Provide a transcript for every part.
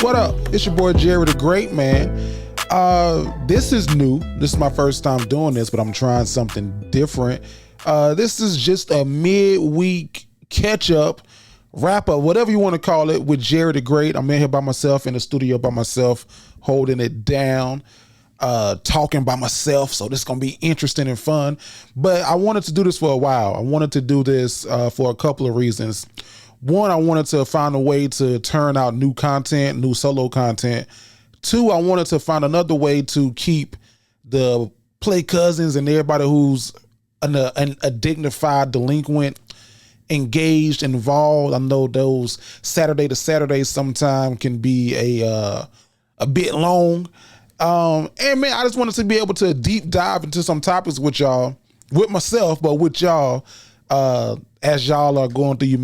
What up? It's your boy Jerry the Great, man. This is new. This is my first time doing this, but I'm trying something different. This is just a midweek catch-up, wrap-up, whatever you want to call it, with Jerry the Great. I'm in here by myself, in the studio by myself, holding it down, talking by myself. So this is going to be interesting and fun. But I wanted to do this for a while. I wanted to do this for a couple of reasons. One, I wanted to find a way to turn out new content, new solo content. Two, I wanted to find another way to keep the play cousins and everybody who's a dignified delinquent engaged, involved. I know those Saturday to Saturdays sometimes can be a bit long. And man, I just wanted to be able to deep dive into some topics with y'all, with myself, but with y'all, as y'all are going through your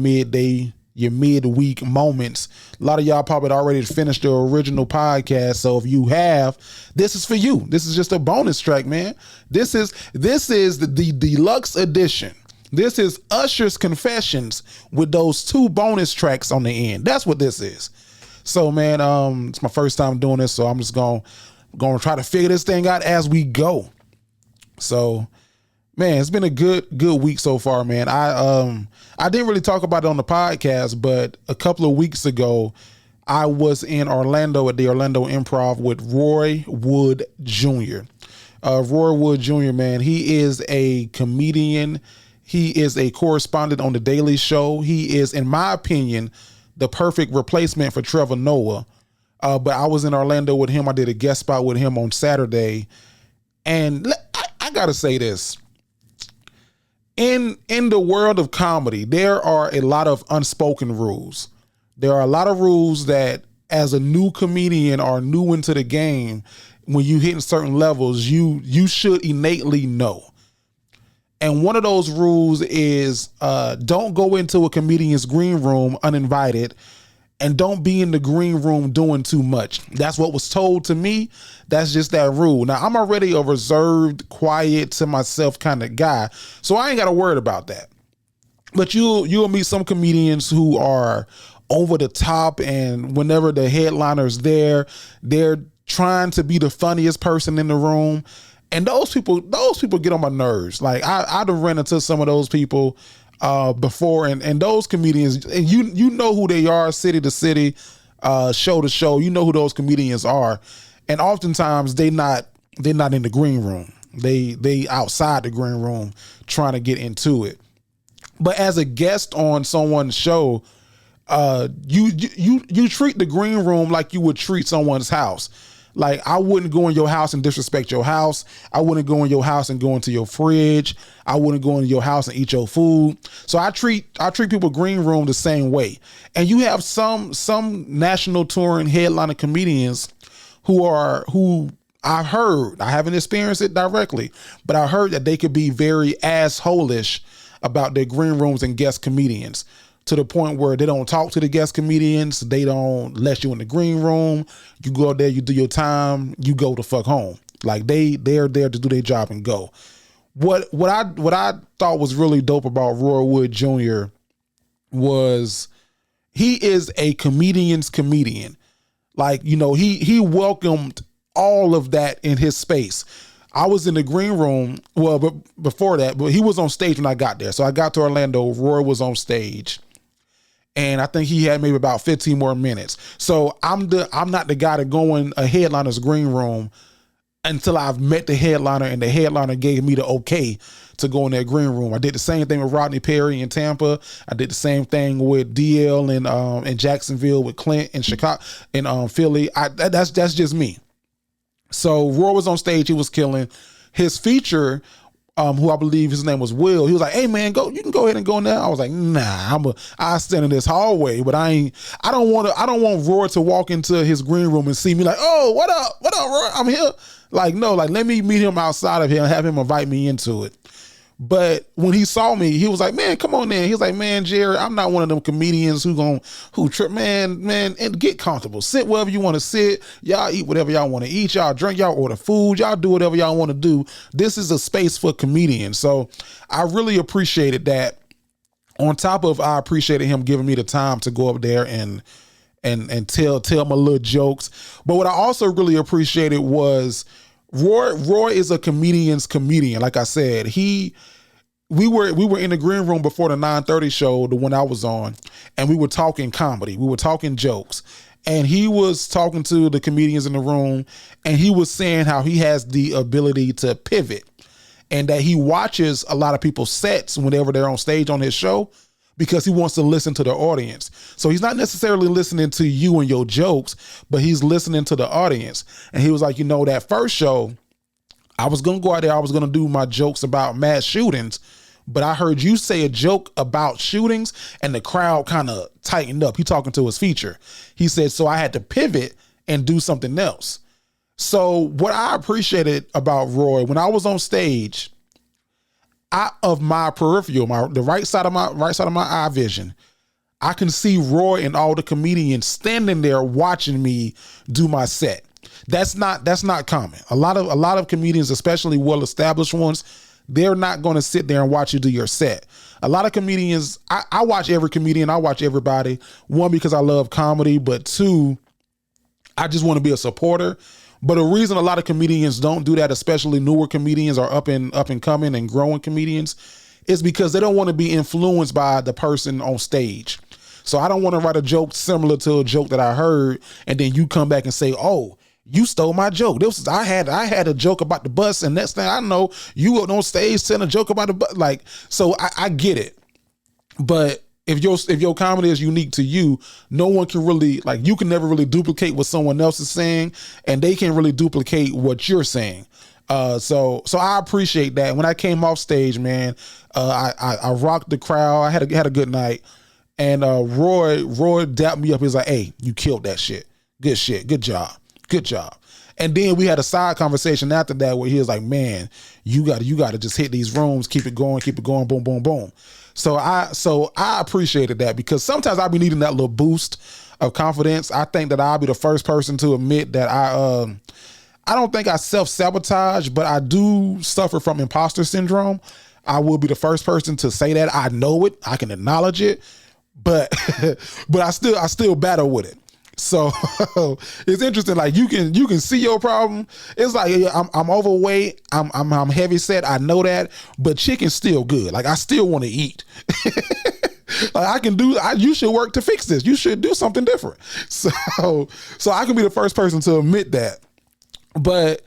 midweek moments. A lot of y'all probably already finished the original podcast. So if you have, this is for you. This is just a bonus track, man. This is the deluxe edition. This is Usher's Confessions with those 2 bonus tracks on the end. That's what this is. So man, it's my first time doing this, so I'm just gonna try to figure this thing out as we go. So man, it's been a good week so far, man. I didn't really talk about it on the podcast, but a couple of weeks ago, I was in Orlando at the Orlando Improv with Roy Wood Jr. Roy Wood Jr., man, he is a comedian. He is a correspondent on The Daily Show. He is, in my opinion, the perfect replacement for Trevor Noah. But I was in Orlando with him. I did a guest spot with him on Saturday. And I got to say this. In the world of comedy, there are a lot of unspoken rules. There are a lot of rules that, as a new comedian or new into the game, when you hit certain levels, you should innately know. And one of those rules is don't go into a comedian's green room uninvited, and don't be in the green room doing too much. That's what was told to me. That's just that rule. Now, I'm already a reserved, quiet to myself kind of guy, so I ain't got to worry about that. But you'll meet some comedians who are over the top, and whenever the headliner's there, they're trying to be the funniest person in the room. And those people get on my nerves. Like I'd have ran into some of those people before, and those comedians, and you know who they are, city to city, show to show. You know who those comedians are, and oftentimes they not in the green room. They outside the green room trying to get into it. But as a guest on someone's show, you treat the green room like you would treat someone's house. Like, I wouldn't go in your house and disrespect your house. I wouldn't go in your house and go into your fridge. I wouldn't go into your house and eat your food. So I treat people green room the same way. And you have some national touring headliner comedians who I've heard, I haven't experienced it directly, but I heard that they could be very asshole-ish about their green rooms and guest comedians, to the point where they don't talk to the guest comedians. They don't let you in the green room. You go out there, you do your time, you go the fuck home. Like they're there to do their job and go. What I thought was really dope about Roy Wood Jr. was he is a comedian's comedian. Like, you know, he welcomed all of that in his space. I was in the green room, well, but before that, but he was on stage when I got there. So I got to Orlando, Roy was on stage. And I think he had maybe about 15 more minutes. So I'm not the guy to go in a headliner's green room until I've met the headliner and the headliner gave me the okay to go in that green room. I did the same thing with Rodney Perry in Tampa. I did the same thing with DL in Jacksonville, with Clint in Chicago, in Philly. That's just me. So Roy was on stage. He was killing. His feature, who I believe his name was Will, he was like, "Hey man, you can go ahead and go in there." I was like, "Nah, I stand in this hallway, but I don't want Roy to walk into his green room and see me like, oh, what up, Roy? I'm here." Like, no, like, let me meet him outside of here and have him invite me into it. But when he saw me, he was like, "Man, come on in." He was like, "Man, Jerry, I'm not one of them comedians who trip, man, and get comfortable. Sit wherever you want to sit. Y'all eat whatever y'all want to eat. Y'all drink, y'all order food. Y'all do whatever y'all want to do. This is a space for comedians." So I really appreciated that. On top of, I appreciated him giving me the time to go up there and and tell my little jokes. But what I also really appreciated was Roy is a comedian's comedian. Like I said, we were in the green room before the 9:30 show, the one I was on, and we were talking comedy. We were talking jokes. And he was talking to the comedians in the room, and he was saying how he has the ability to pivot, and that he watches a lot of people's sets whenever they're on stage on his show, because he wants to listen to the audience. So he's not necessarily listening to you and your jokes, but he's listening to the audience. And he was like, that first show, I was going to go out there, I was going to do my jokes about mass shootings, but I heard you say a joke about shootings and the crowd kind of tightened up. He talking to his feature. He said, so I had to pivot and do something else. So what I appreciated about Roy, when I was on stage, of my peripheral, the right side of my eye vision, I can see Roy and all the comedians standing there watching me do my set. That's not common. A lot of comedians, especially well-established ones, they're not going to sit there and watch you do your set. A lot of comedians, I watch every comedian, I watch everybody. One, because I love comedy, but two, I just want to be a supporter. But the reason a lot of comedians don't do that, especially newer comedians or up and coming and growing comedians, is because they don't want to be influenced by the person on stage. So I don't want to write a joke similar to a joke that I heard, and then you come back and say, "Oh, you stole my joke. I had a joke about the bus, and next thing I know, you were on stage telling a joke about the bus." Like, so I get it, but if your comedy is unique to you, no one can really, like, you can never really duplicate what someone else is saying, and they can't really duplicate what you're saying. So I appreciate that. When I came off stage, man, I rocked the crowd. I had a good night, and Roy dapped me up. He was like, "Hey, you killed that shit. Good job. And then we had a side conversation after that where he was like, "Man, you got to just hit these rooms, keep it going, boom, boom, boom." So I appreciated that, because sometimes I'll be needing that little boost of confidence. I think that I'll be the first person to admit that I don't think I self-sabotage, but I do suffer from imposter syndrome. I will be the first person to say that. I know it. I can acknowledge it, but I still battle with it. So it's interesting. Like, you can see your problem. It's like, I'm overweight. I'm heavy set. I know that, but chicken's still good. Like, I still want to eat. Like, you should work to fix this. You should do something different. So I can be the first person to admit that. But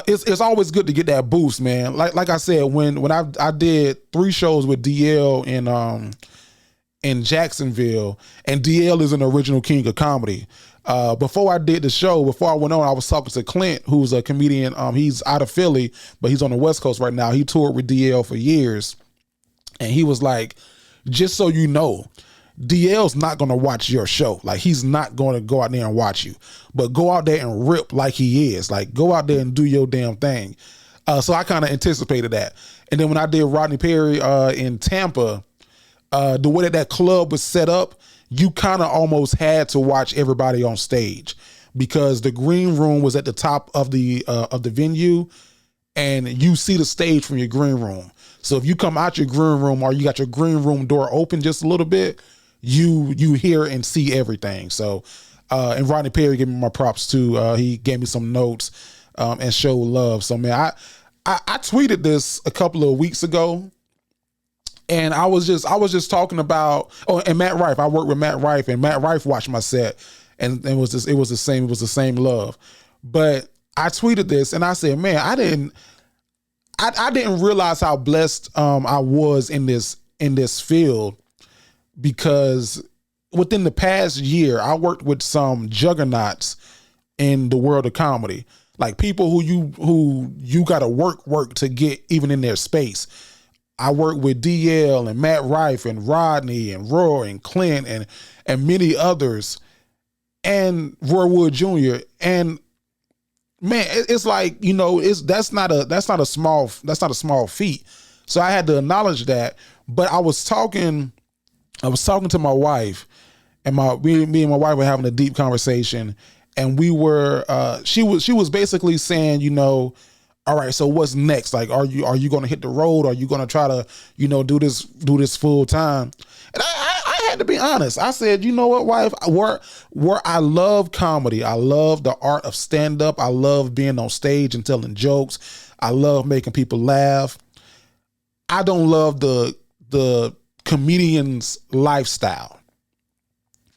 it's always good to get that boost, man. Like I said, when I did 3 shows with DL in Jacksonville, and DL is an original king of comedy. Before I did the show, before I went on, I was talking to Clint, who's a comedian. He's out of Philly, but he's on the West Coast right now. He toured with DL for years, and he was like, "Just so you know, DL's not going to watch your show. Like, he's not going to go out there and watch you, but go out there and rip like he is. Like, go out there and do your damn thing." So I kind of anticipated that. And then when I did Rodney Perry in Tampa, the way that club was set up, you kind of almost had to watch everybody on stage, because the green room was at the top of the venue, and you see the stage from your green room. So if you come out your green room, or you got your green room door open just a little bit, you hear and see everything. So and Rodney Perry gave me my props too. He gave me some notes and showed love. So, man, I tweeted this a couple of weeks ago. And I was just talking about, and Matt Rife. I worked with Matt Rife, and Matt Rife watched my set, and it was the same love. But I tweeted this, and I said, man, I didn't realize how blessed I was in this field, because within the past year, I worked with some juggernauts in the world of comedy, like people who you got to work to get even in their space. I worked with DL and Matt Rife and Rodney and Roy and Clint and many others, and Roy Wood Jr. And man, it's like, that's not a small feat. So I had to acknowledge that. But I was talking to my wife, and me and my wife were having a deep conversation, and we were she was basically saying, all right, so what's next? Like, are you going to hit the road? Are you going to try to, do this full time? And I had to be honest. I said, you know what, wife, where I love comedy, I love the art of stand up. I love being on stage and telling jokes. I love making people laugh. I don't love the comedian's lifestyle.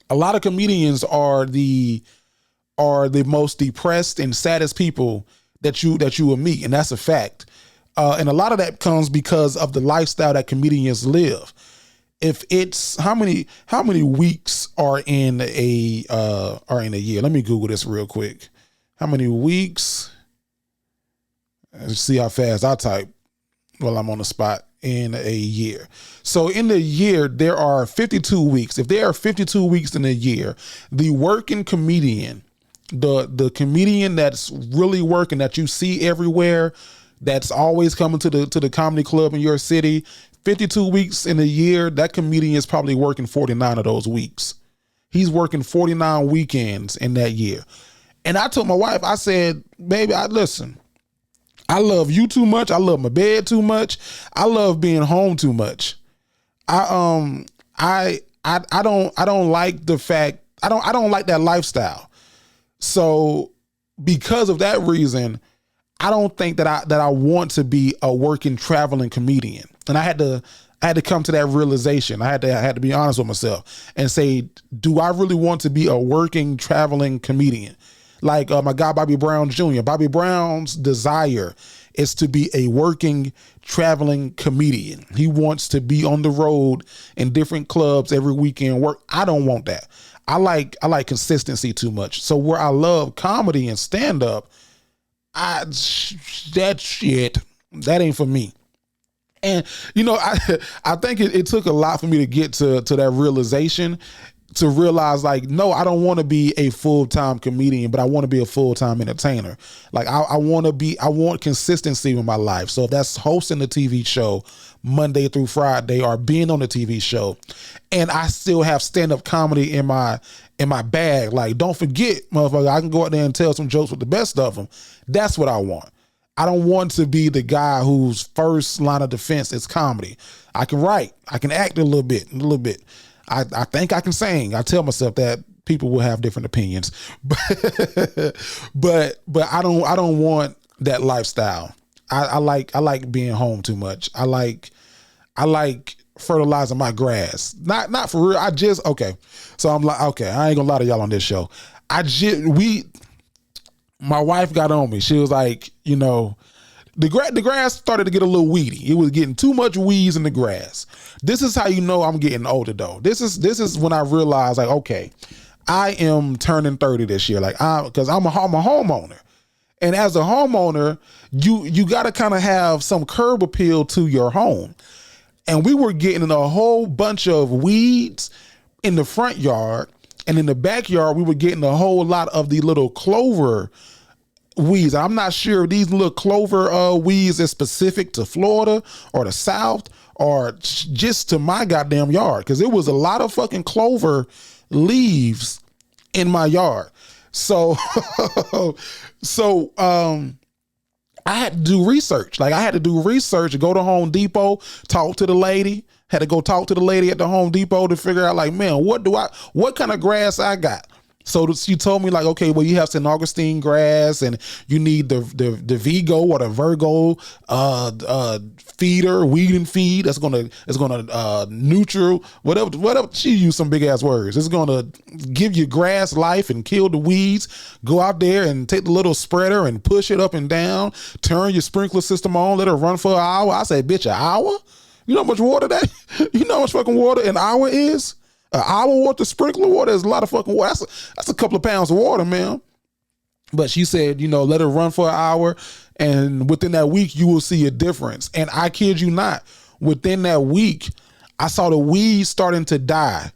A lot of comedians are the most depressed and saddest people that you will meet, and that's a fact. And a lot of that comes because of the lifestyle that comedians live. If it's how many weeks are in a year? Let me Google this real quick. How many weeks? Let's see how fast I type while I'm on the spot. In a year. So in the year, there are 52 weeks. If there are 52 weeks in a year, the working comedian, the comedian that's really working, that you see everywhere, that's always coming to the comedy club in your city, 52 weeks in a year, that comedian is probably working 49 of those weeks. He's working 49 weekends in that year. And I told my wife, I said, baby, listen, I love you too much. I love my bed too much. I love being home too much. I don't like the fact, I don't like that lifestyle. So because of that reason, I don't think that I want to be a working, traveling comedian. And I had to come to that realization. I had to be honest with myself and say, do I really want to be a working, traveling comedian? Like my guy, Bobby Brown Jr. Bobby Brown's desire is to be a working, traveling comedian. He wants to be on the road in different clubs every weekend work. I don't want that. I like consistency too much. So where I love comedy and stand up, that ain't for me. And I think it took a lot for me to get to that realization, to realize like, no, I don't want to be a full-time comedian, but I want to be a full-time entertainer. Like I want consistency in my life. So if that's hosting the TV show Monday through Friday or being on the TV show, and I still have stand-up comedy in my bag, like don't forget, motherfucker, I can go out there and tell some jokes with the best of them. That's what I want. I don't want to be the guy whose first line of defense is comedy. I can write, I can act a little bit. I think I can sing. I tell myself that. People will have different opinions, but I don't want that lifestyle. I like being home too much. I like fertilizing my grass. Not for real. Okay. So I'm like, okay, I ain't gonna lie to y'all on this show. My wife got on me. She was like, the grass started to get a little weedy. It was getting too much weeds in the grass. This is how you know I'm getting older though. This is when I realized like, okay, I am turning 30 this year. Like because I'm a homeowner. And as a homeowner, you got to kind of have some curb appeal to your home. And we were getting a whole bunch of weeds in the front yard, and in the backyard, we were getting a whole lot of the little clover weeds. I'm not sure if these little clover weeds is specific to Florida or the South or just to my goddamn yard, because it was a lot of fucking clover leaves in my yard. So I had to do research. Like I had to do research, go to Home Depot, talk to the lady. Had to go talk to the lady at the Home Depot to figure out like, man, what kind of grass I got? So she told me like, okay, well, you have St. Augustine grass and you need the Vigo or the Virgo feeder, weed and feed. It's gonna neutral, whatever. She used some big ass words. It's gonna give you grass life and kill the weeds. Go out there and take the little spreader and push it up and down. Turn your sprinkler system on. Let it run for an hour. I say, bitch, an hour? You know how much water you know how much fucking water an hour is? An hour worth of sprinkler water is a lot of fucking water. That's a couple of pounds of water, man. But she said, let it run for an hour, and within that week, you will see a difference. And I kid you not, within that week, I saw the weeds starting to die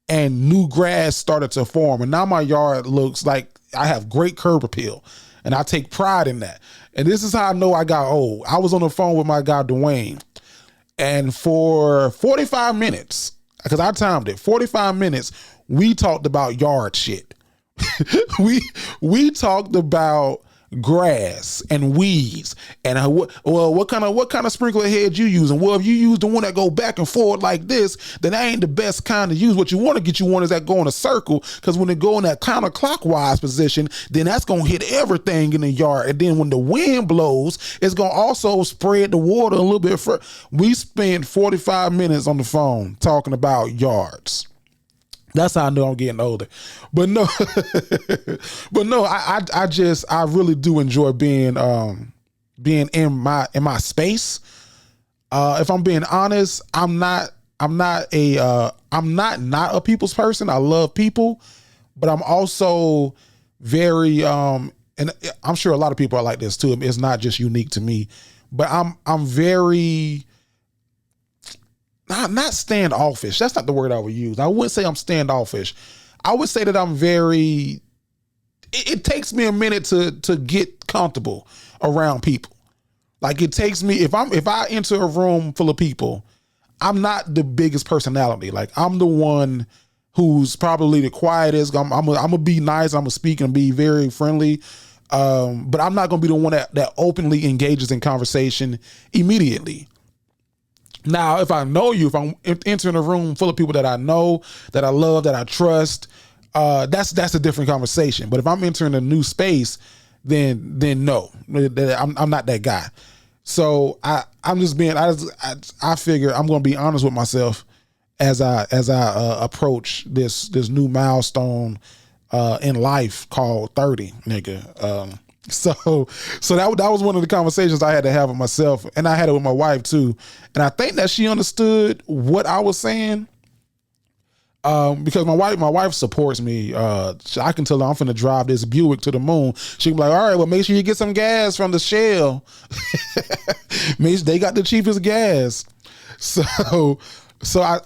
and new grass started to form. And now my yard looks like I have great curb appeal, and I take pride in that. And this is how I know I got old. I was on the phone with my guy, Dwayne, and for 45 minutes, because I timed it, 45 minutes, we talked about yard shit. we talked about grass and weeds, and what kind of sprinkler head you using? Well, if you use the one that go back and forth like this, then that ain't the best kind to use. What you want to get you one is that go in a circle, because when it go in that counterclockwise position, then that's gonna hit everything in the yard, and then when the wind blows, it's gonna also spread the water a little bit further. We spent 45 minutes on the phone talking about yards. That's how I know I'm getting older. But no, I really do enjoy being in my space. If I'm being honest, I'm not a people's person. I love people, but I'm also very and I'm sure a lot of people are like this too. It's not just unique to me, but I'm very not standoffish. That's not the word I would use. I wouldn't say I'm standoffish. I would say that I'm very, it takes me a minute to get comfortable around people. Like it takes me, if I enter a room full of people, I'm not the biggest personality. Like I'm the one who's probably the quietest. I'm gonna be nice. I'm gonna speak and be very friendly. But I'm not gonna be the one that openly engages in conversation immediately. Now, if I know you, if I'm entering a room full of people that I know, that I love, that I trust, that's a different conversation. But if I'm entering a new space, then no, I'm not that guy. So I figure I'm going to be honest with myself as I approach this new milestone in life called 30, nigga. So that was one of the conversations I had to have with myself, and I had it with my wife too. And I think that she understood what I was saying, because my wife supports me. I can tell her I'm finna drive this Buick to the moon. She can be like, all right, well, make sure you get some gas from the Shell. They got the cheapest gas. So I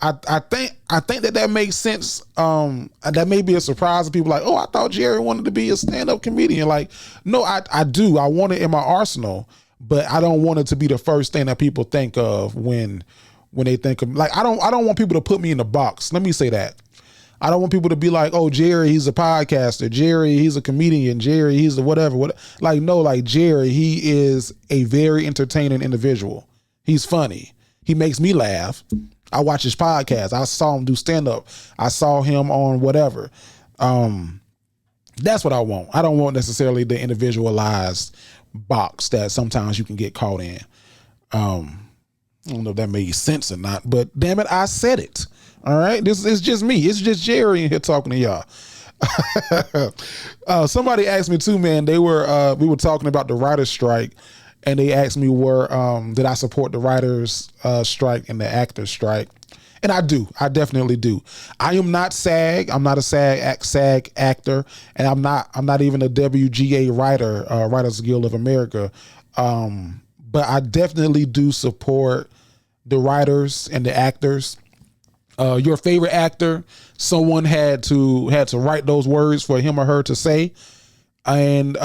think that makes sense. That may be a surprise to people, like, oh, I thought Jerry wanted to be a stand-up comedian. Like, no, I do. I want it in my arsenal, but I don't want it to be the first thing that people think of when they think of, like, I don't want people to put me in the box. Let me say that. I don't want people to be like, oh, Jerry, he's a podcaster. Jerry, he's a comedian. Jerry, he's a whatever. Like, no, like Jerry, he is a very entertaining individual. He's funny. He makes me laugh. I watch his podcast. I saw him do stand-up. I saw him on whatever. That's what I want. I don't want necessarily the individualized box that sometimes you can get caught in. I don't know if that made sense or not, but damn it, I said it. All right. This is just me. It's just Jerry in here talking to y'all. Somebody asked me too, man, we were talking about the writer's strike, and they asked me did I support the writers strike and the actors strike? And I do. I definitely do. I am not SAG. I'm not a SAG actor, and I'm not even a WGA writer, Writers Guild of America. But I definitely do support the writers and the actors. Your favorite actor, someone had to write those words for him or her to say, and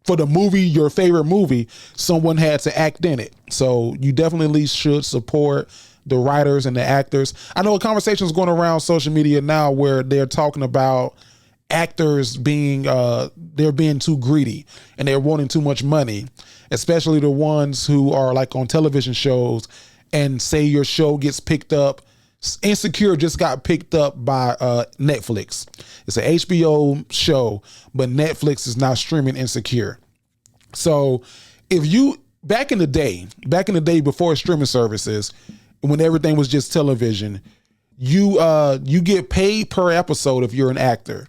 for the movie, your favorite movie, someone had to act in it. So you definitely should support the writers and the actors. I know a conversation is going around social media now where they're talking about actors they're being too greedy and they're wanting too much money, especially the ones who are like on television shows, and say your show gets picked up. Insecure just got picked up by Netflix. It's an HBO show, but Netflix is now streaming Insecure. So if you, back in the day before streaming services, when everything was just television, you get paid per episode if you're an actor.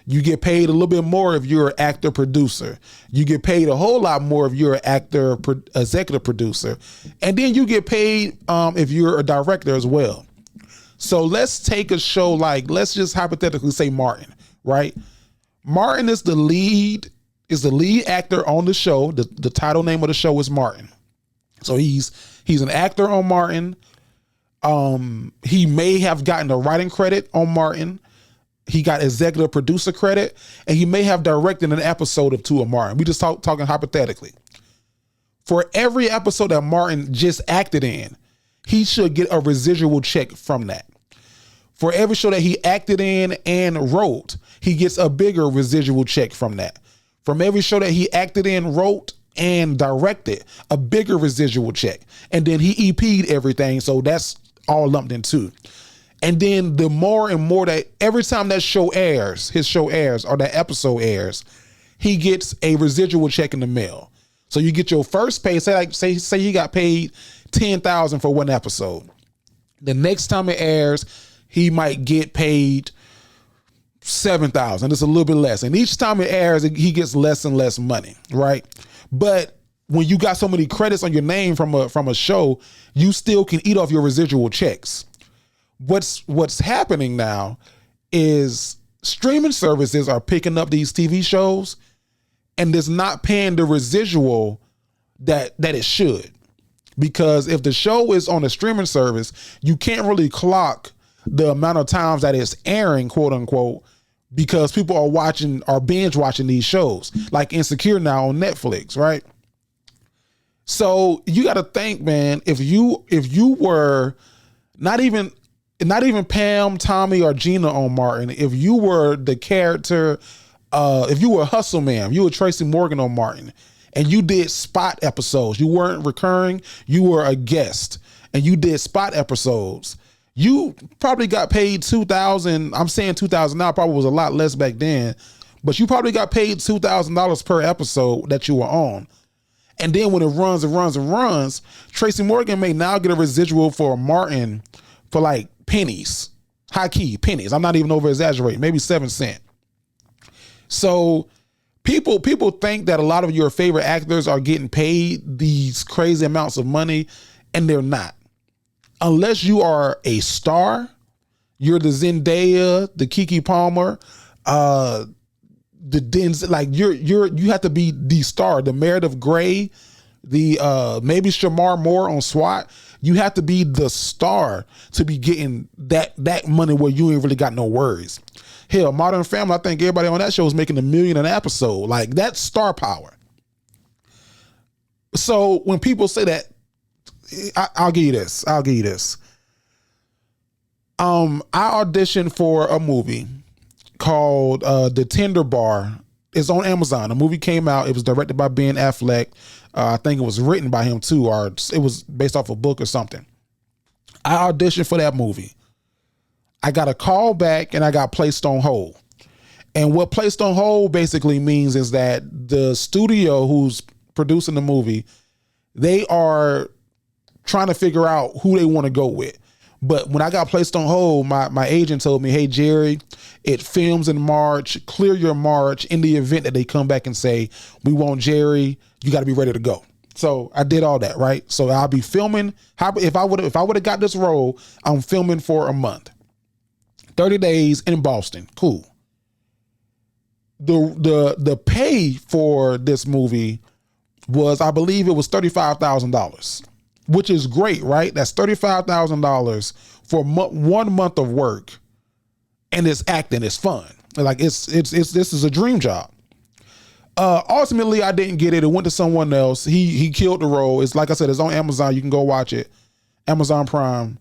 You get paid a little bit more if you're an actor producer. You get paid a whole lot more if you're an actor executive producer. And then you get paid if you're a director as well. So let's take a show like, let's just hypothetically say Martin, right? Martin is the lead actor on the show. The title name of the show is Martin. So he's an actor on Martin. He may have gotten a writing credit on Martin. He got executive producer credit, and he may have directed an episode of two of Martin. We just talking hypothetically. For every episode that Martin just acted in, he should get a residual check from that. For every show that he acted in and wrote, he gets a bigger residual check from that. from every show that he acted in, wrote, and directed, a bigger residual check. And then he EP'd everything, so that's all lumped in too. And then the more and more that every time that show airs, his show airs or that episode airs, he gets a residual check in the mail. So you get your first pay, say he got paid $10,000 for one episode. The next time it airs, he might get paid $7,000. It's a little bit less. And each time it airs, he gets less and less money, right? But when you got so many credits on your name from a show, you still can eat off your residual checks. What's happening now is streaming services are picking up these TV shows and it's not paying the residual that it should. Because if the show is on a streaming service, you can't really clock the amount of times that it's airing, quote unquote, because people are binge watching these shows, like Insecure now on Netflix, right? So you got to think, man, if you were not even Pam, Tommy, or Gina on Martin, if you were the character, if you were Hustle Man, if you were Tracy Morgan on Martin, and you did spot episodes, you weren't recurring, you were a guest, and you did spot episodes, you probably got paid $2,000. I'm saying $2,000 now, probably was a lot less back then, but you probably got paid $2,000 per episode that you were on. And then when it runs and runs and runs, Tracy Morgan may now get a residual for Martin for like pennies, high key pennies. I'm not even over exaggerating, maybe 7 cents. So people think that a lot of your favorite actors are getting paid these crazy amounts of money, and they're not. Unless you are a star, you're the Zendaya, the Keke Palmer, the Denzel, like you have to be the star, the Meredith Grey, the maybe Shamar Moore on SWAT. You have to be the star to be getting that money where you ain't really got no worries. Hell, Modern Family, I think everybody on that show is making $1 million an episode. Like, that's star power. So when people say that, I'll give you this. I auditioned for a movie called The Tender Bar. It's on Amazon. The movie came out. It was directed by Ben Affleck. I think it was written by him too, or it was based off a book or something. I auditioned for that movie. I got a call back and I got placed on hold. And what placed on hold basically means is that the studio who's producing the movie, they are trying to figure out who they want to go with. But when I got placed on hold, my agent told me, hey, Jerry, it films in March. Clear your March. In the event that they come back and say, we want Jerry, you got to be ready to go. So I did all that, right? So I'll be filming. If I would have got this role, I'm filming for a month. 30 days in Boston. Cool. The pay for this movie was, I believe it was $35,000, which is great, right? That's $35,000 for 1 month of work, and it's acting, it's fun. Like this is a dream job. Ultimately, I didn't get it. It went to someone else. He killed the role. It's like I said, it's on Amazon. You can go watch it, Amazon Prime,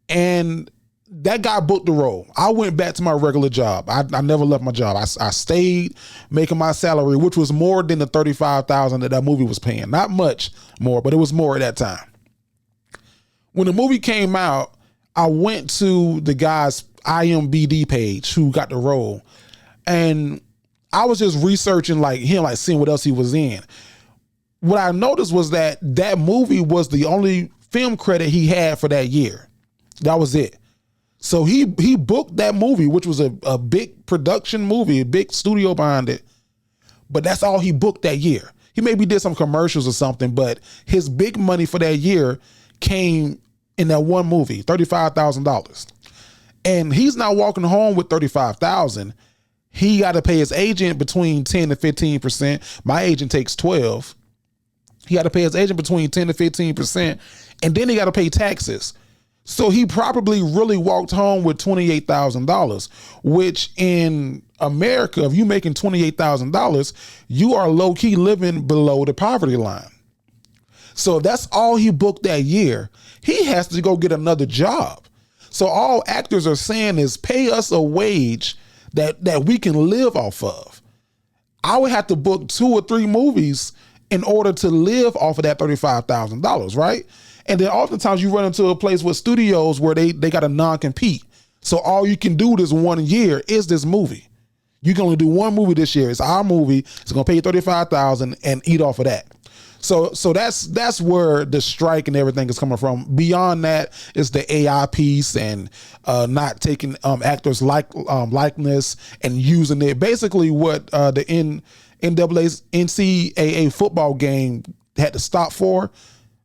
and that guy booked the role. I went back to my regular job. I never left my job. I stayed making my salary, which was more than the $35,000 that movie was paying. Not much more, but it was more at that time. When the movie came out, I went to the guy's IMDb page who got the role, and I was just researching like him, like seeing what else he was in. What I noticed was that movie was the only film credit he had for that year. That was it. So he booked that movie, which was a big production movie, a big studio behind it. But that's all he booked that year. He maybe did some commercials or something, but his big money for that year came in that one movie, $35,000. And he's not walking home with $35,000. He got to pay his agent between 10 to 15%. My agent takes 12. He got to pay his agent between 10 to 15%. And then he got to pay taxes. So he probably really walked home with $28,000, which in America, if you're making $28,000, you are low key living below the poverty line. So if that's all he booked that year, he has to go get another job. So all actors are saying is pay us a wage that we can live off of. I would have to book 2 or 3 movies in order to live off of that $35,000, right? And then oftentimes you run into a place with studios where they got a non-compete. So all you can do this 1 year is this movie. You can only do 1 movie this year. It's our movie. It's gonna pay you $35,000 and eat off of that. So that's where the strike and everything is coming from. Beyond that, it's the AI piece and not taking actors likeness and using it. Basically, what the NCAA football game had to stop for,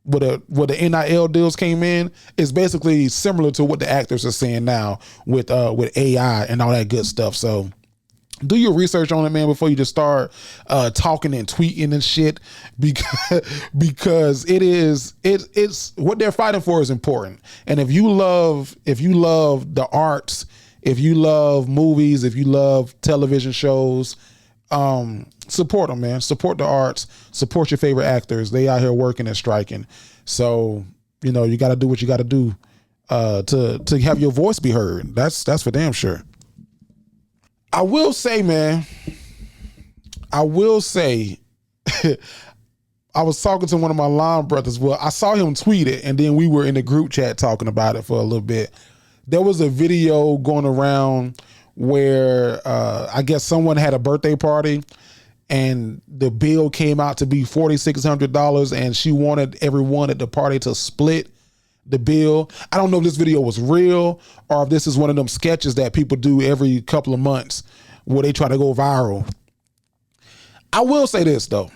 where the NIL deals came in, is basically similar to what the actors are saying now with AI and all that good stuff. So do your research on it, man, before you just start talking and tweeting and shit, because it's what they're fighting for is important. And if you love the arts, if you love movies, if you love television shows, support them, man. Support the arts. Support your favorite actors. They out here working and striking. So you got to do what you got to do to have your voice be heard. That's for damn sure. I will say, man, I was talking to one of my line brothers. Well, I saw him tweet it, and then we were in the group chat talking about it for a little bit. There was a video going around where I guess someone had a birthday party, and the bill came out to be $4,600, and she wanted everyone at the party to split the bill. I don't know if this video was real or if this is one of them sketches that people do every couple of months where they try to go viral. I will say this though.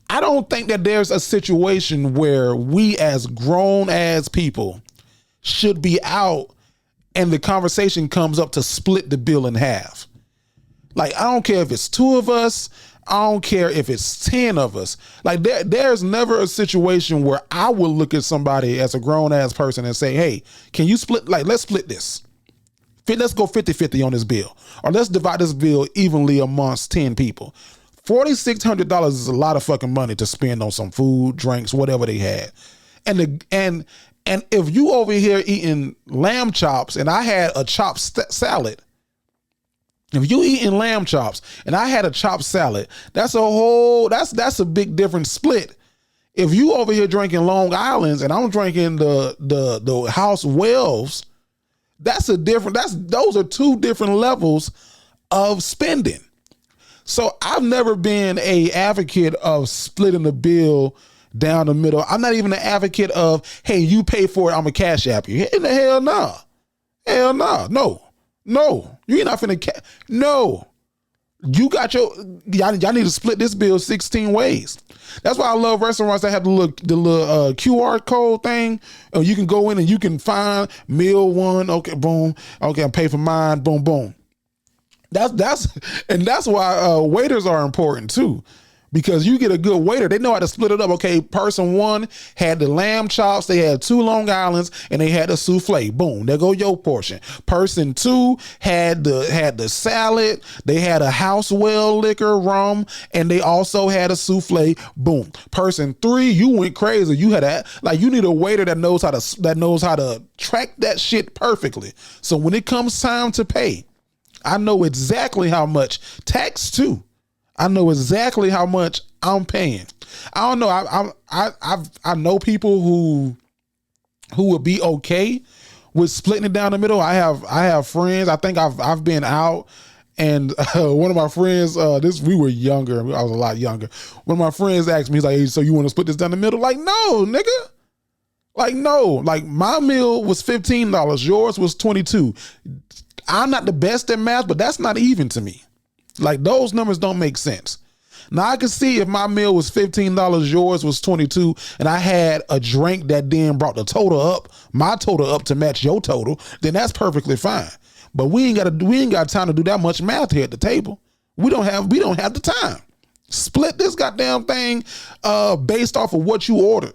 I don't think that there's a situation where we as grown as people should be out and the conversation comes up to split the bill in half. Like, I don't care if it's 2 of us. I don't care if it's 10 of us. Like, there's never a situation where I will look at somebody as a grown ass person and say, hey, can you split, let's split this. Let's go 50-50 on this bill, or let's divide this bill evenly amongst 10 people. $4,600 is a lot of fucking money to spend on some food, drinks, whatever they had. And if you over here eating lamb chops and I had a chopped salad, if you eating lamb chops and I had a chopped salad, that's a big different split. If you over here drinking Long Island's and I'm drinking the House Wells, those are 2 different levels of spending. So I've never been a advocate of splitting the bill down the middle. I'm not even an advocate of, hey, you pay for it, I'm a cash app you. In the hell no. Hell no. No, you're not finna. No, you got y'all need to split this bill 16 ways. That's why I love restaurants that have the little QR code thing. You can go in and you can find meal 1. Okay, boom. Okay, I pay for mine. Boom, boom. That's why waiters are important too. Because you get a good waiter, they know how to split it up. Okay, person 1 had the lamb chops, they had 2 Long Islands, and they had the souffle. Boom, there go your portion. Person 2 had the salad, they had a House Well liquor rum, and they also had a souffle. Boom. Person 3, you went crazy. You had you need a waiter that knows how to track that shit perfectly. So when it comes time to pay, I know exactly how much. Tax too. I know exactly how much I'm paying. I don't know. I know people who would be okay with splitting it down the middle. I have friends. I think I've been out, and one of my friends, we were younger. I was a lot younger. One of my friends asked me, he's like, hey, so you want to split this down the middle? Like, no, nigga. Like, no. Like, my meal was $15. Yours was $22. I'm not the best at math, but that's not even to me. Like, those numbers don't make sense. Now, I can see if my meal was $15, yours was $22, and I had a drink that then brought the total up, my total up to match your total, then that's perfectly fine. But we ain't got time to do that much math here at the table. We don't have the time. Split this goddamn thing based off of what you ordered.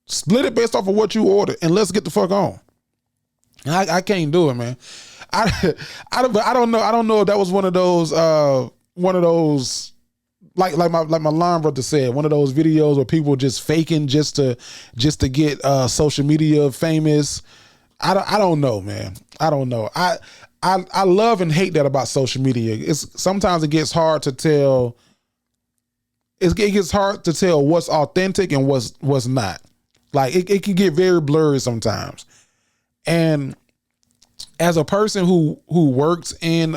Split it based off of what you ordered, and let's get the fuck on. I can't do it, man. I don't know. I don't know if that was one of those like my line brother said, one of those videos where people just faking just to get social media famous. I don't know, man. I don't know. I love and hate that about social media. It's sometimes it gets hard to tell. It gets hard to tell what's authentic and what's not. Like it can get very blurry sometimes. And as a person who works in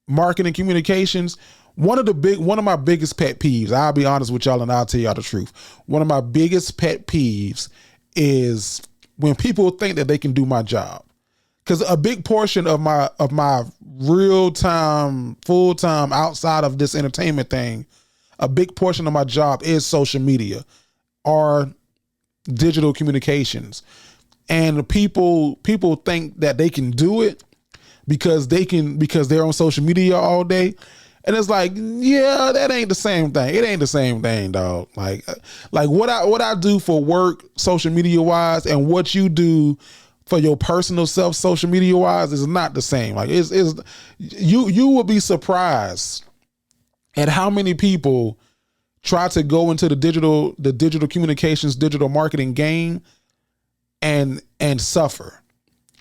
marketing communications, one of my biggest pet peeves, I'll be honest with y'all and I'll tell y'all the truth. One of my biggest pet peeves is when people think that they can do my job. Because a big portion of my real time, full time outside of this entertainment thing, a big portion of my job is social media or digital communications. And people think that they can do it because they're on social media all day. And it's like, yeah, that ain't the same thing. It ain't the same thing, dog. Like what I do for work, social media wise, and what you do for your personal self, social media wise, is not the same. Like you will be surprised at how many people try to go into the digital communications, digital marketing game and suffer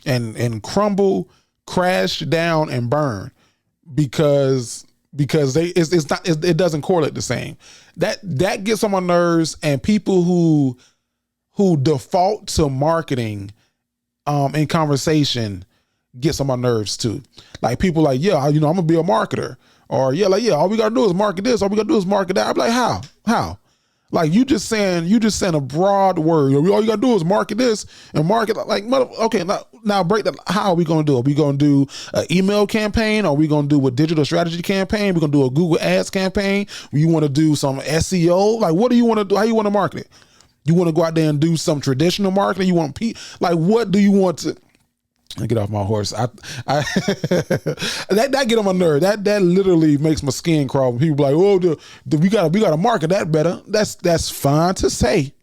and crumble, crash down and burn because it doesn't correlate the same. That gets on my nerves, and people who default to marketing in conversation gets on my nerves too. Like people like, yeah, I'm gonna be a marketer, or all we gotta do is market this, all we gotta do is market that. I'm like, how? Like you just saying a broad word. All you gotta do is market this and market okay. Now break that. How are we gonna do it? Are we gonna do an email campaign? Are we gonna do a digital strategy campaign? We're gonna do a Google Ads campaign? You want to do some SEO? Like what do you want to do? How you want to market it? You want to go out there and do some traditional marketing? You want what do you want to? I get off my horse. That get on my nerve. That literally makes my skin crawl. When people like, oh, we gotta market that better. That's fine to say.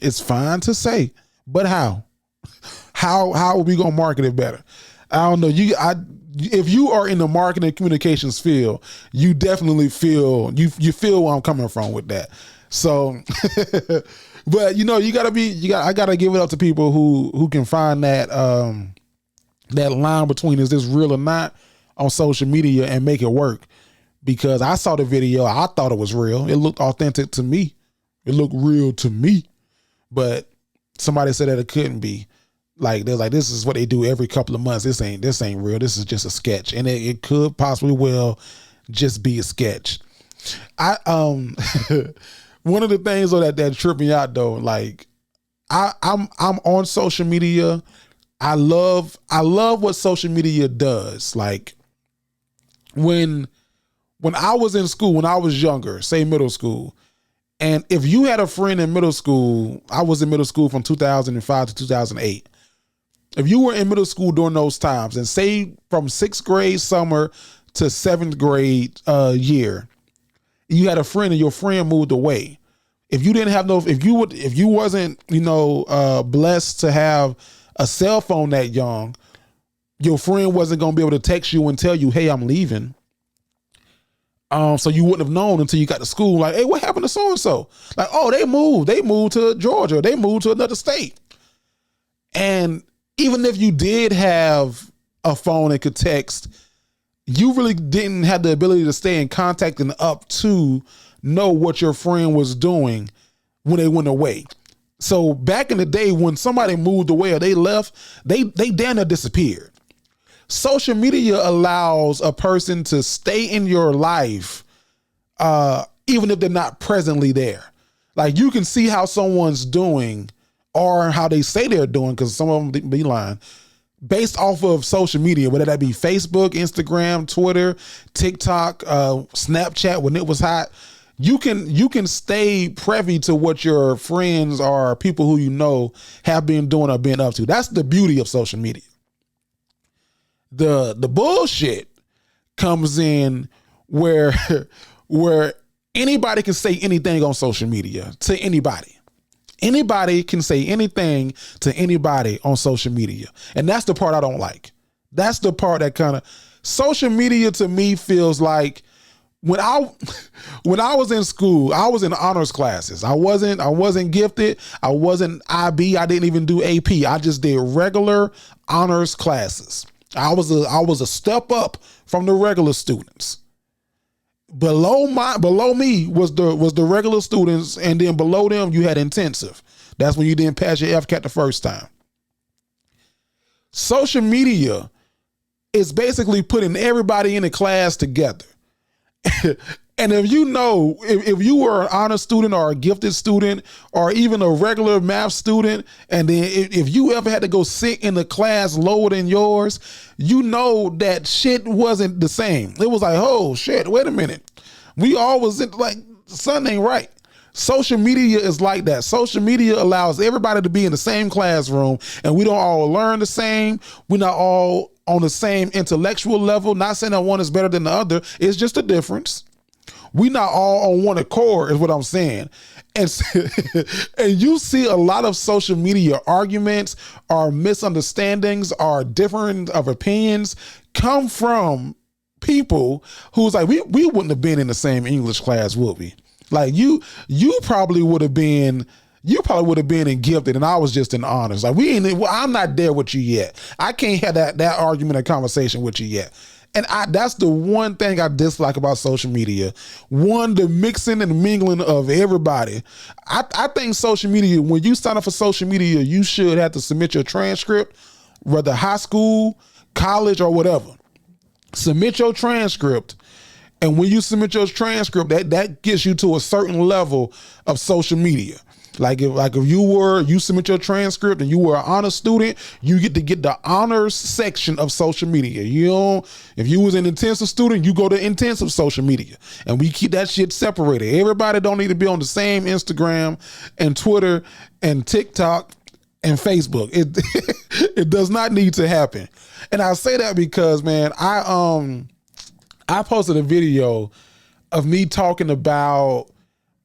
It's fine to say, but how? How are we gonna market it better? I don't know. If you are in the marketing and communications field, you definitely feel you feel where I'm coming from with that. So, but I gotta give it up to people who can find that that line between is this real or not on social media and make it work. Because I saw the video, I thought it was real. It looked authentic to me. It looked real to me. But somebody said that it couldn't be. Like they're like, this is what they do every couple of months. This ain't real. This is just a sketch, and it could possibly well just be a sketch. One of the things though that tripped me out though, like I'm on social media. I love what social media does. Like when I was in school, when I was younger, say middle school, and if you had a friend in middle school, I was in middle school from 2005 to 2008. If you were in middle school during those times, and say from sixth grade summer to seventh grade year, you had a friend and your friend moved away. If you didn't have if you wasn't, blessed to have a cell phone that young, your friend wasn't going to be able to text you and tell you, hey, I'm leaving. So you wouldn't have known until you got to school. Like, hey, what happened to so-and-so? Like, oh, they moved to Georgia. They moved to another state. And even if you did have a phone and could text, you really didn't have the ability to stay in contact and up to know what your friend was doing when they went away. So back in the day when somebody moved away or they left, they damn near disappeared. Social media allows a person to stay in your life, even if they're not presently there. Like you can see how someone's doing or how they say they're doing, because some of them be lying, based off of social media, whether that be Facebook, Instagram, Twitter, TikTok, Snapchat when it was hot. You can stay privy to what your friends or people who you know have been doing or been up to. That's the beauty of social media. The bullshit comes in where anybody can say anything on social media to anybody. Anybody can say anything to anybody on social media. And that's the part I don't like. That's the part that kind of social media to me feels like when I when I was in school, I was in honors classes. I wasn't gifted. I wasn't IB. I didn't even do AP. I just did regular honors classes. I was a step up from the regular students. Below me was the regular students, and then below them you had intensive. That's when you didn't pass your FCAT the first time. Social media is basically putting everybody in a class together. And if you know, if you were an honor student or a gifted student or even a regular math student, and then if you ever had to go sit in a class lower than yours, you know that shit wasn't the same. It was like, oh shit, wait a minute. We all was like, something ain't right. Social media is like that. Social media allows everybody to be in the same classroom, and we don't all learn the same. We're not all on the same intellectual level. Not saying that one is better than the other. It's just a difference. We not all on one accord is what I'm saying. And, and you see a lot of social media arguments or misunderstandings or different of opinions come from people who's like, we wouldn't have been in the same English class, would we? Like you probably would have been in gifted, and I was just in honors. Like I'm not there with you yet. I can't have that argument or conversation with you yet. And that's the one thing I dislike about social media. One, the mixing and mingling of everybody. I think social media, when you sign up for social media, you should have to submit your transcript, whether high school, college, or whatever. Submit your transcript. And when you submit your transcript, that gets you to a certain level of social media. Like if you submit your transcript and you were an honor student, you get the honors section of social media. If you was an intensive student, you go to intensive social media, and we keep that shit separated. Everybody don't need to be on the same Instagram and Twitter and TikTok and Facebook. It does not need to happen. And I say that because, man, I posted a video of me talking about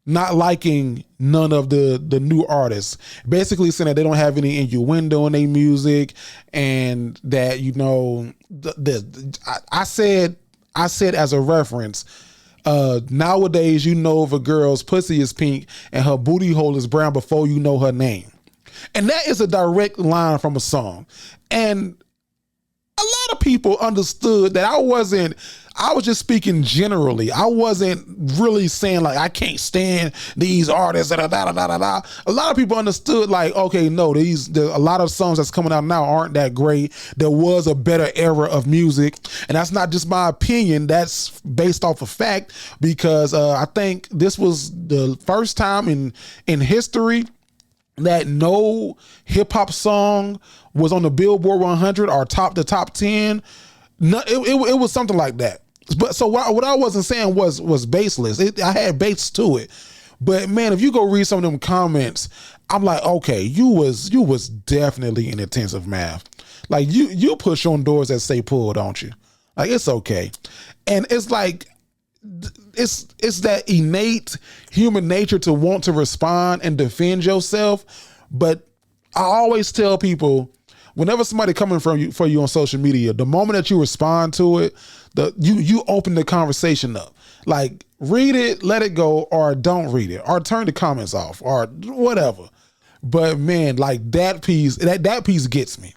not liking none of the new artists, basically saying that they don't have any innuendo in their music, and that, I said as a reference, nowadays if a girl's pussy is pink and her booty hole is brown before you know her name. And that is a direct line from a song. And a lot of people understood that I was just speaking generally. I wasn't really saying like, I can't stand these artists. A lot of people understood like, okay, no, there's a lot of songs that's coming out now aren't that great. There was a better era of music. And that's not just my opinion. That's based off of fact, because I think this was the first time in history that no hip hop song was on the Billboard 100 or the top 10. No, it was something like that. But so what I wasn't saying was baseless. I had base to it. But man, if you go read some of them comments, I'm like, okay, you was definitely in intensive math. Like you push on doors that say pull, don't you? Like, it's okay. And it's like, it's that innate human nature to want to respond and defend yourself. But I always tell people, whenever somebody coming for you on social media, the moment that you respond to it, you open the conversation up. Like, read it, let it go, or don't read it, or turn the comments off, or whatever. But man, like that piece gets me.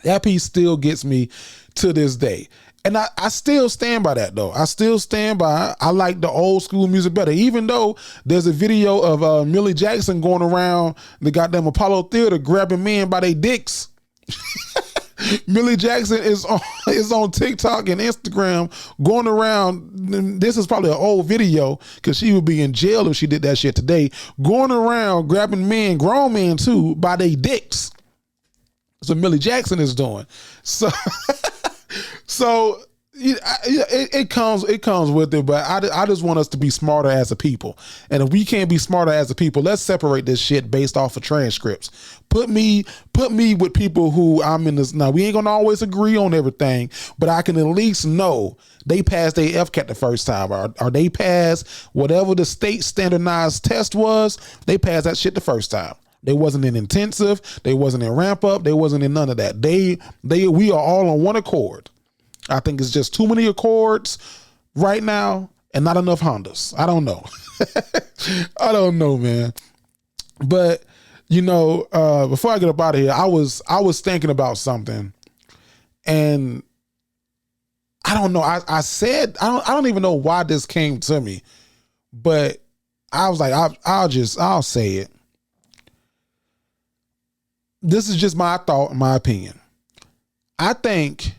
That piece still gets me to this day. And I still stand by that, though. I still stand by, I like the old school music better, even though there's a video of Millie Jackson going around the goddamn Apollo Theater grabbing men by their dicks. Millie Jackson is on TikTok and Instagram going around. This is probably an old video because she would be in jail if she did that shit today. Going around grabbing men, grown men too, by their dicks. That's what Millie Jackson is doing. So it comes with it, but I just want us to be smarter as a people. And if we can't be smarter as a people, let's separate this shit based off of transcripts. Put me with people who I'm in this. Now, we ain't gonna always agree on everything, but I can at least know they passed their FCAT the first time, or they passed whatever the state standardized test was. They passed that shit the first time. They wasn't in intensive. They wasn't in ramp up. They wasn't in none of that. We are all on one accord. I think it's just too many accords right now, and not enough Hondas. I don't know. I don't know, man. But before I get up out of here, I was thinking about something, and I don't know. I said I don't even know why this came to me, but I was like, I'll say it. This is just my thought, my opinion. I think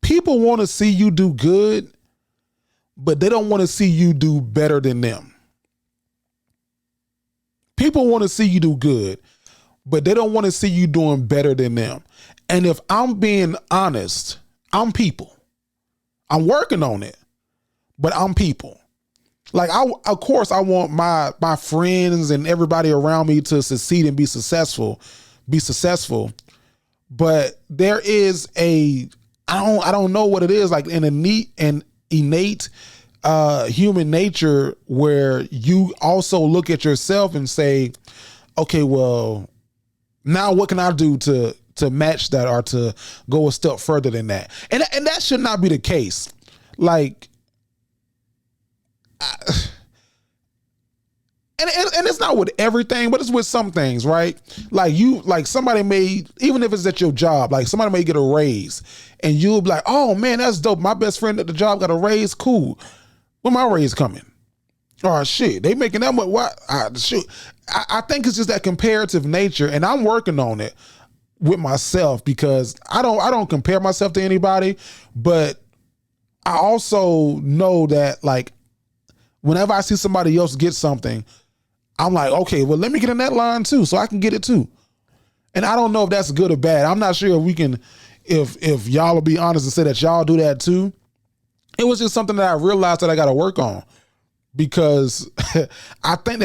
people want to see you do good, but they don't want to see you do better than them. People want to see you do good, but they don't want to see you doing better than them. And if I'm being honest, I'm people. I'm working on it, but I'm people. Like, of course, I want my friends and everybody around me to succeed and be successful. But there is I don't know what it is, like an innate human nature where you also look at yourself and say, okay, well, now what can I do to match that or to go a step further than that? And that should not be the case. Like, and it's not with everything, but it's with some things, right? Like somebody may, even if it's at your job, like somebody may get a raise and you'll be like, oh man, that's dope. My best friend at the job got a raise. Cool. When my raise coming? Oh shit, they making that much. What? Shoot. I think it's just that comparative nature, and I'm working on it with myself because I don't compare myself to anybody, but I also know that, like, whenever I see somebody else get something, I'm like, okay, well, let me get in that line too, so I can get it too. And I don't know if that's good or bad. I'm not sure if we can, if y'all will be honest and say that y'all do that too. It was just something that I realized that I got to work on, because I think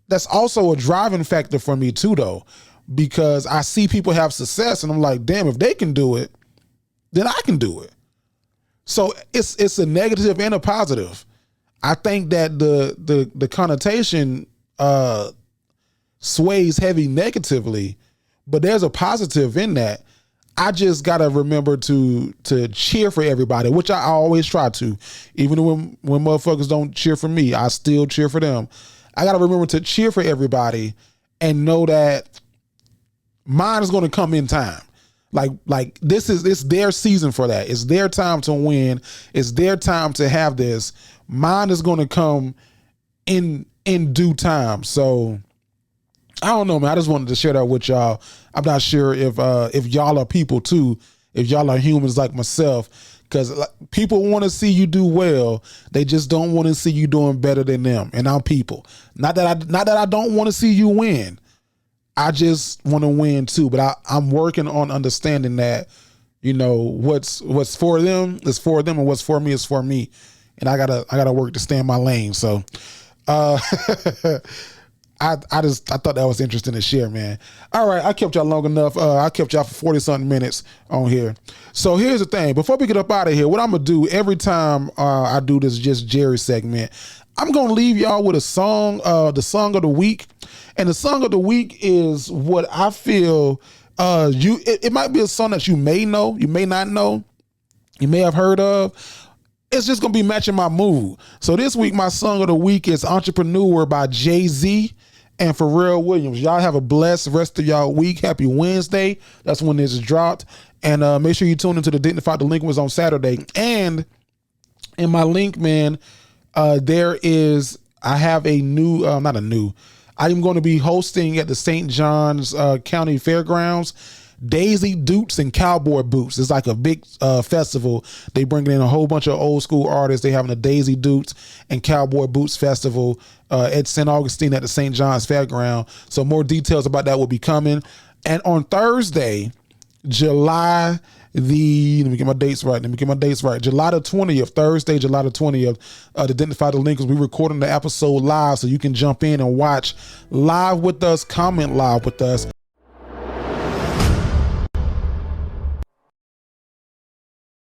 that's also a driving factor for me too, though, because I see people have success and I'm like, damn, if they can do it, then I can do it. So it's a negative and a positive. I think that the connotation sways heavy negatively, but there's a positive in that. I just gotta remember to cheer for everybody, which I always try to. Even when motherfuckers don't cheer for me, I still cheer for them. I gotta remember to cheer for everybody and know that mine is gonna come in time. Like it's their season for that. It's their time to win. It's their time to have this. Mine is gonna come in due time. So I don't know, man. I just wanted to share that with y'all. I'm not sure if y'all are people too, if y'all are humans like myself, because people want to see you do well. They just don't want to see you doing better than them. And I'm people. Not that I don't want to see you win. I just want to win too. But I'm working on understanding that, what's for them is for them, and what's for me is for me. And I gotta work to stay in my lane. So I thought that was interesting to share, man. All right, I kept y'all long enough. I kept y'all for 40 something minutes on here. So here's the thing. Before we get up out of here, what I'm gonna do every time I do this Just Jerry segment, I'm gonna leave y'all with a song, the song of the week. And the song of the week is what I feel it might be a song that you may know, you may not know, you may have heard of. It's just gonna be matching my mood. So this week, my song of the week is Entrepreneur by Jay-Z and Pharrell Williams. Y'all have a blessed rest of y'all week. Happy Wednesday. That's when this is dropped. And make sure you tune into the Dignified Delinquents on Saturday. And in my link, man, I have a new, I am going to be hosting at the St. Johns County Fairgrounds, Daisy Dukes and Cowboy Boots. It's like a big festival. They bring in a whole bunch of old school artists. They having a Daisy Dukes and Cowboy Boots festival at St. Augustine at the St. John's Fairground. So more details about that will be coming. And on Thursday, let me get my dates right. July the 20th, Thursday, July the 20th, the Dignified Delinquents, we're recording the episode live, so you can jump in and watch live with us, comment live with us.